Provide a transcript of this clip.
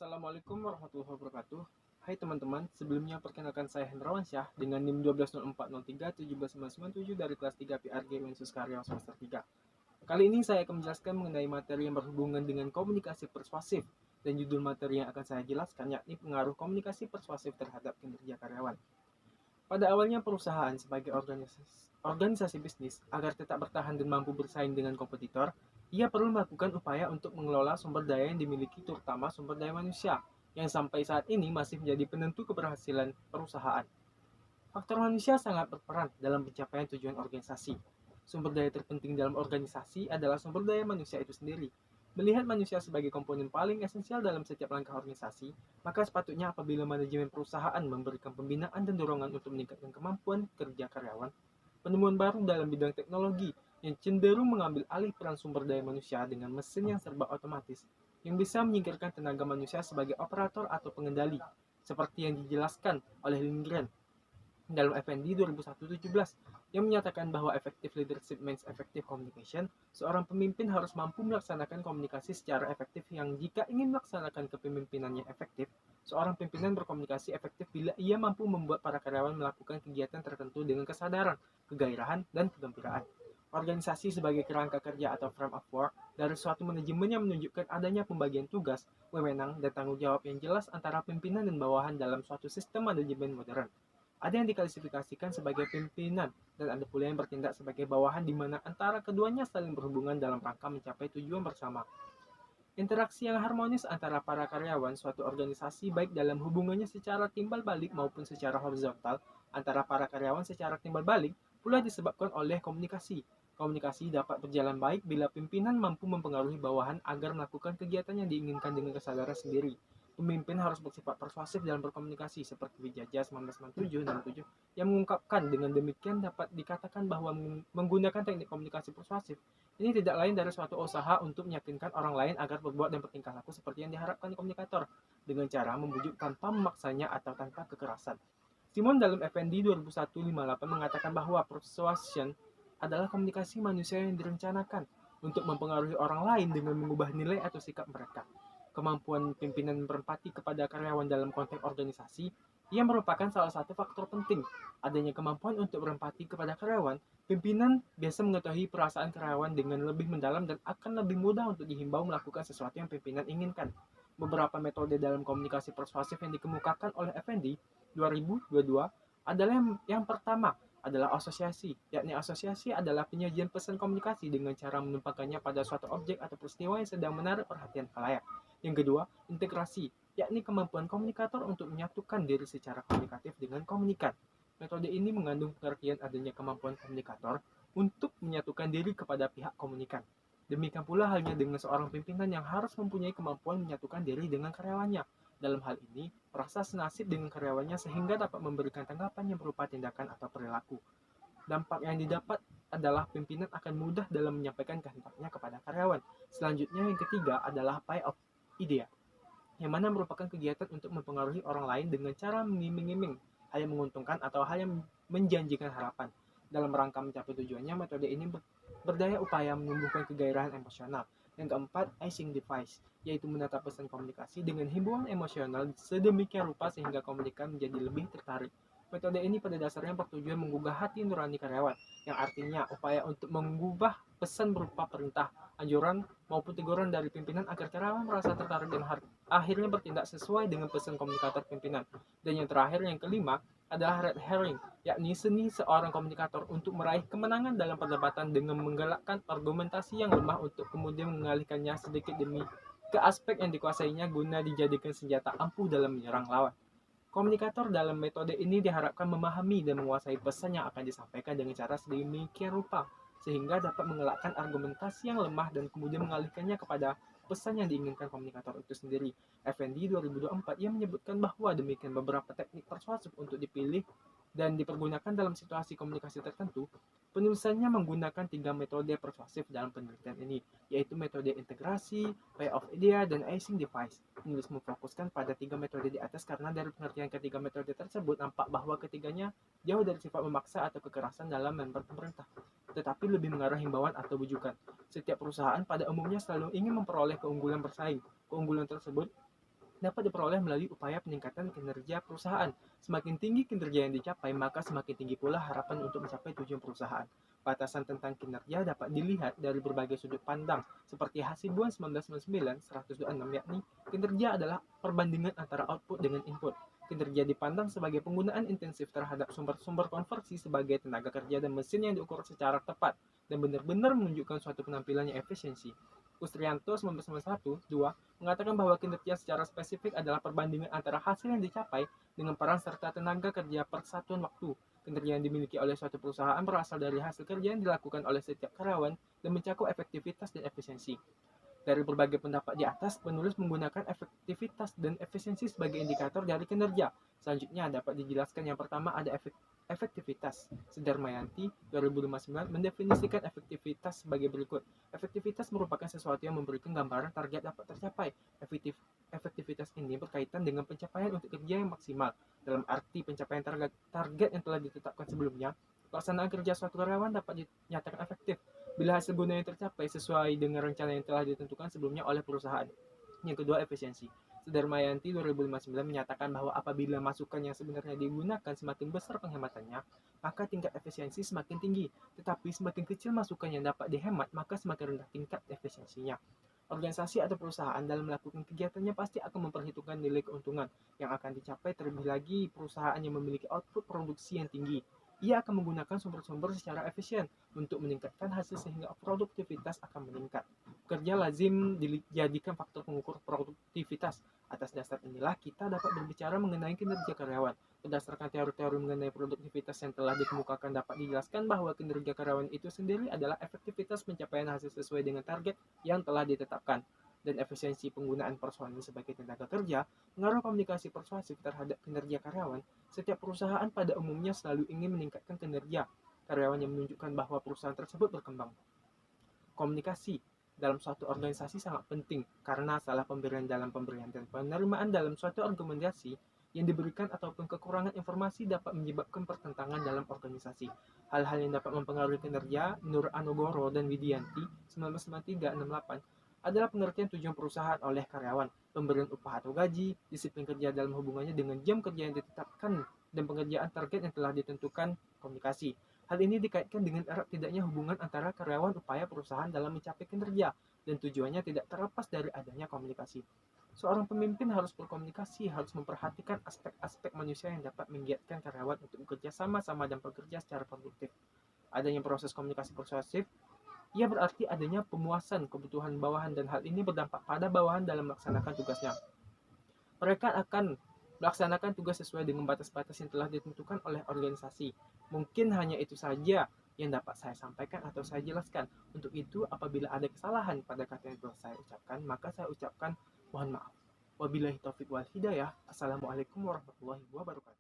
Assalamualaikum warahmatullahi wabarakatuh. Hai teman-teman, sebelumnya perkenalkan saya Hendrawan Syah dengan NIM 120403179997 dari kelas 3 PRG Mensus Karya semester 3. Kali ini saya akan menjelaskan mengenai materi yang berhubungan dengan komunikasi persuasif, dan judul materi yang akan saya jelaskan yakni pengaruh komunikasi persuasif terhadap kinerja karyawan. Pada awalnya perusahaan sebagai organisasi bisnis agar tetap bertahan dan mampu bersaing dengan kompetitor, ia perlu melakukan upaya untuk mengelola sumber daya yang dimiliki, terutama sumber daya manusia, yang sampai saat ini masih menjadi penentu keberhasilan perusahaan. Faktor manusia sangat berperan dalam pencapaian tujuan organisasi. Sumber daya terpenting dalam organisasi adalah sumber daya manusia itu sendiri. Melihat manusia sebagai komponen paling esensial dalam setiap langkah organisasi, maka sepatutnya apabila manajemen perusahaan memberikan pembinaan dan dorongan untuk meningkatkan kemampuan kerja karyawan, penemuan baru dalam bidang teknologi yang cenderung mengambil alih peran sumber daya manusia dengan mesin yang serba otomatis, yang bisa menyingkirkan tenaga manusia sebagai operator atau pengendali, seperti yang dijelaskan oleh Lindgren dalam FND 2017 yang menyatakan bahwa effective leadership means effective communication. Seorang pemimpin harus mampu melaksanakan komunikasi secara efektif, yang jika ingin melaksanakan kepemimpinannya efektif, seorang pimpinan berkomunikasi efektif bila ia mampu membuat para karyawan melakukan kegiatan tertentu dengan kesadaran, kegairahan, dan kegembiraan. Organisasi sebagai kerangka kerja atau frame of work dari suatu manajemen yang menunjukkan adanya pembagian tugas, wewenang, dan tanggung jawab yang jelas antara pimpinan dan bawahan dalam suatu sistem manajemen modern. Ada yang diklasifikasikan sebagai pimpinan, dan ada pula yang bertindak sebagai bawahan di mana antara keduanya saling berhubungan dalam rangka mencapai tujuan bersama. Interaksi yang harmonis antara para karyawan suatu organisasi, baik dalam hubungannya secara timbal balik maupun secara horizontal antara para karyawan secara timbal balik, pula disebabkan oleh komunikasi. Komunikasi dapat berjalan baik bila pimpinan mampu mempengaruhi bawahan agar melakukan kegiatan yang diinginkan dengan kesadaran sendiri. Pemimpin harus bersifat persuasif dalam berkomunikasi, seperti Wijaya 1997 yang mengungkapkan. Dengan demikian dapat dikatakan bahwa menggunakan teknik komunikasi persuasif ini tidak lain dari suatu usaha untuk meyakinkan orang lain agar berbuat dan bertingkah laku seperti yang diharapkan komunikator, dengan cara membujuk tanpa memaksanya atau tanpa kekerasan. Simon dalam FND 2158 mengatakan bahwa persuasion adalah komunikasi manusia yang direncanakan untuk mempengaruhi orang lain dengan mengubah nilai atau sikap mereka. Kemampuan pimpinan berempati kepada karyawan dalam konteks organisasi, ia merupakan salah satu faktor penting. Adanya kemampuan untuk berempati kepada karyawan, pimpinan biasa mengetahui perasaan karyawan dengan lebih mendalam dan akan lebih mudah untuk dihimbau melakukan sesuatu yang pimpinan inginkan. Beberapa metode dalam komunikasi persuasif yang dikemukakan oleh Effendi 2022 adalah yang pertama adalah asosiasi, yakni asosiasi adalah penyajian pesan komunikasi dengan cara menumpangkannya pada suatu objek atau peristiwa yang sedang menarik perhatian khalayak. Yang kedua, integrasi, yakni kemampuan komunikator untuk menyatukan diri secara komunikatif dengan komunikan. Metode ini mengandung pengertian adanya kemampuan komunikator untuk menyatukan diri kepada pihak komunikan. Demikian pula halnya dengan seorang pimpinan yang harus mempunyai kemampuan menyatukan diri dengan karyawannya. Dalam hal ini, merasa senasib dengan karyawannya sehingga dapat memberikan tanggapan yang berupa tindakan atau perilaku. Dampak yang didapat adalah pimpinan akan mudah dalam menyampaikan kehendaknya kepada karyawan. Selanjutnya, yang ketiga adalah pay of idea, yang mana merupakan kegiatan untuk mempengaruhi orang lain dengan cara mengiming-iming hal yang menguntungkan atau hal yang menjanjikan harapan. Dalam rangka mencapai tujuannya, metode ini berdaya upaya menumbuhkan kegairahan emosional. Yang keempat, icing device, yaitu menata pesan komunikasi dengan himbauan emosional sedemikian rupa sehingga komunikan menjadi lebih tertarik. Metode ini pada dasarnya bertujuan menggugah hati nurani karyawan, yang artinya upaya untuk mengubah pesan berupa perintah, anjuran, maupun teguran dari pimpinan agar karyawan merasa tertarik dan akhirnya bertindak sesuai dengan pesan komunikator pimpinan. Dan yang terakhir, yang kelima, adalah red herring, yakni seni seorang komunikator untuk meraih kemenangan dalam perdebatan dengan menggalakkan argumentasi yang lemah untuk kemudian mengalihkannya sedikit demi ke aspek yang dikuasainya guna dijadikan senjata ampuh dalam menyerang lawan. Komunikator dalam metode ini diharapkan memahami dan menguasai pesan yang akan disampaikan dengan cara sedemikian rupa sehingga dapat mengelakkan argumentasi yang lemah dan kemudian mengalihkannya kepada pesan yang diinginkan komunikator itu sendiri. FND 2024 ia menyebutkan bahwa demikian beberapa teknik persuasif untuk dipilih dan dipergunakan dalam situasi komunikasi tertentu. Penulisannya menggunakan 3 metode persuasif dalam penelitian ini, yaitu metode integrasi, payoff idea, dan icing device. Penulis memfokuskan pada 3 metode di atas karena dari pengertian ketiga metode tersebut nampak bahwa ketiganya jauh dari sifat memaksa atau kekerasan dalam member pemerintah, tetapi lebih mengarah himbauan atau bujukan. Setiap perusahaan pada umumnya selalu ingin memperoleh keunggulan bersaing. Keunggulan tersebut dapat diperoleh melalui upaya peningkatan kinerja perusahaan. Semakin tinggi kinerja yang dicapai, maka semakin tinggi pula harapan untuk mencapai tujuan perusahaan. Batasan tentang kinerja dapat dilihat dari berbagai sudut pandang, seperti Hasibuan 1999-126, yakni kinerja adalah perbandingan antara output dengan input. Kinerja dipandang sebagai penggunaan intensif terhadap sumber-sumber konversi sebagai tenaga kerja dan mesin yang diukur secara tepat dan benar-benar menunjukkan suatu penampilan yang efisiensi. Kustrianto 1991, 2, mengatakan bahwa kinerja secara spesifik adalah perbandingan antara hasil yang dicapai dengan peran serta tenaga kerja per satuan waktu. Kinerja yang dimiliki oleh suatu perusahaan berasal dari hasil kerja yang dilakukan oleh setiap karyawan dan mencakup efektivitas dan efisiensi. Dari berbagai pendapat di atas, penulis menggunakan efektivitas dan efisiensi sebagai indikator dari kinerja. Selanjutnya dapat dijelaskan yang pertama ada efektivitas. Sudarmayanti 2059 mendefinisikan efektivitas sebagai berikut. Efektivitas merupakan sesuatu yang memberikan gambaran target dapat tercapai. Efektivitas ini berkaitan dengan pencapaian untuk kerja yang maksimal. Dalam arti pencapaian target yang telah ditetapkan sebelumnya, pelaksanaan kerja suatu karyawan dapat dinyatakan efektif bila hasil guna yang tercapai sesuai dengan rencana yang telah ditentukan sebelumnya oleh perusahaan. Yang kedua, efisiensi. Sudarmayanti 2059 menyatakan bahwa apabila masukan yang sebenarnya digunakan semakin besar penghematannya, maka tingkat efisiensi semakin tinggi. Tetapi semakin kecil masukan yang dapat dihemat, maka semakin rendah tingkat efisiensinya. Organisasi atau perusahaan dalam melakukan kegiatannya pasti akan memperhitungkan nilai keuntungan yang akan dicapai, terlebih lagi perusahaan yang memiliki output produksi yang tinggi. Ia akan menggunakan sumber-sumber secara efisien untuk meningkatkan hasil sehingga produktivitas akan meningkat. Kerja lazim dijadikan faktor pengukur produktivitas. Atas dasar inilah kita dapat berbicara mengenai kinerja karyawan. Berdasarkan teori-teori mengenai produktivitas yang telah dikemukakan, dapat dijelaskan bahwa kinerja karyawan itu sendiri adalah efektivitas pencapaian hasil sesuai dengan target yang telah ditetapkan. Dan efisiensi penggunaan personil sebagai tenaga kerja, pengaruh komunikasi persuasif terhadap kinerja karyawan. Setiap perusahaan pada umumnya selalu ingin meningkatkan kinerja karyawan yang menunjukkan bahwa perusahaan tersebut berkembang. Komunikasi dalam suatu organisasi sangat penting karena salah pemberian dalam pemberian dan penerimaan dalam suatu argumentasi yang diberikan ataupun kekurangan informasi dapat menyebabkan pertentangan dalam organisasi. Hal-hal yang dapat mempengaruhi kinerja menurut Anogoro dan Widianti 1993-68 adalah pengertian tujuan perusahaan oleh karyawan, pemberian upah atau gaji, disiplin kerja dalam hubungannya dengan jam kerja yang ditetapkan, dan pengerjaan target yang telah ditentukan. Komunikasi. Hal ini dikaitkan dengan erat tidaknya hubungan antara karyawan upaya perusahaan dalam mencapai kinerja, dan tujuannya tidak terlepas dari adanya komunikasi. Seorang pemimpin harus berkomunikasi, harus memperhatikan aspek-aspek manusia yang dapat menggiatkan karyawan untuk bekerja sama-sama dan bekerja secara produktif. Adanya proses komunikasi persuasif, ia berarti adanya pemuasan kebutuhan bawahan, dan hal ini berdampak pada bawahan dalam melaksanakan tugasnya. Mereka akan melaksanakan tugas sesuai dengan batas-batas yang telah ditentukan oleh organisasi. Mungkin hanya itu saja yang dapat saya sampaikan atau saya jelaskan. Untuk itu, apabila ada kesalahan pada kata yang telah saya ucapkan, maka saya ucapkan mohon maaf. Wabillahi taufiq wal hidayah. Assalamualaikum warahmatullahi wabarakatuh.